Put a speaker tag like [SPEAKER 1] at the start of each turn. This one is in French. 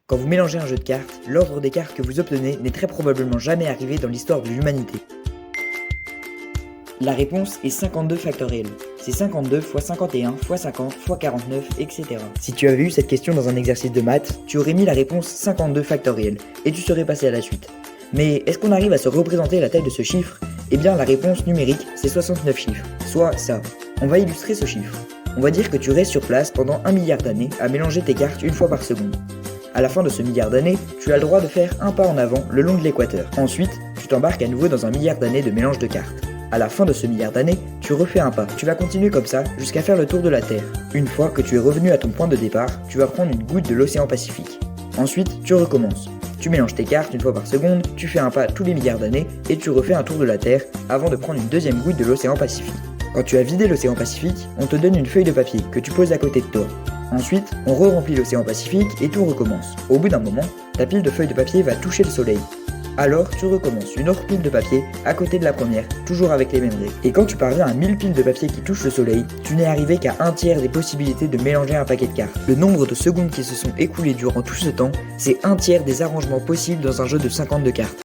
[SPEAKER 1] Quand vous mélangez un jeu de cartes, l'ordre des cartes que vous obtenez n'est très probablement jamais arrivé dans l'histoire de l'humanité. La réponse est 52 factoriel. C'est 52 x 51 x 50 x 49, etc. Si tu avais eu cette question dans un exercice de maths, tu aurais mis la réponse 52 factoriel et tu serais passé à la suite. Mais est-ce qu'on arrive à se représenter la taille de ce chiffre? Eh bien la réponse numérique c'est 69 chiffres, soit ça. On va illustrer ce chiffre. On va dire que tu restes sur place pendant 1 milliard d'années à mélanger tes cartes une fois par seconde. À la fin de ce milliard d'années, tu as le droit de faire un pas en avant le long de l'équateur. Ensuite, tu t'embarques à nouveau dans un milliard d'années de mélange de cartes. À la fin de ce milliard d'années, tu refais un pas. Tu vas continuer comme ça jusqu'à faire le tour de la Terre. Une fois que tu es revenu à ton point de départ, tu vas prendre une goutte de l'océan Pacifique. Ensuite, tu recommences. Tu mélanges tes cartes une fois par seconde, tu fais un pas tous les milliards d'années et tu refais un tour de la Terre avant de prendre une deuxième goutte de l'océan Pacifique. Quand tu as vidé l'océan Pacifique, on te donne une feuille de papier que tu poses à côté de toi. Ensuite, on re-remplit l'océan Pacifique et tout recommence. Au bout d'un moment, ta pile de feuilles de papier va toucher le soleil. Alors, tu recommences une autre pile de papier à côté de la première, toujours avec les mêmes règles. Et quand tu parviens à 1000 piles de papier qui touchent le soleil, tu n'es arrivé qu'à un tiers des possibilités de mélanger un paquet de cartes. Le nombre de secondes qui se sont écoulées durant tout ce temps, c'est un tiers des arrangements possibles dans un jeu de 52 cartes.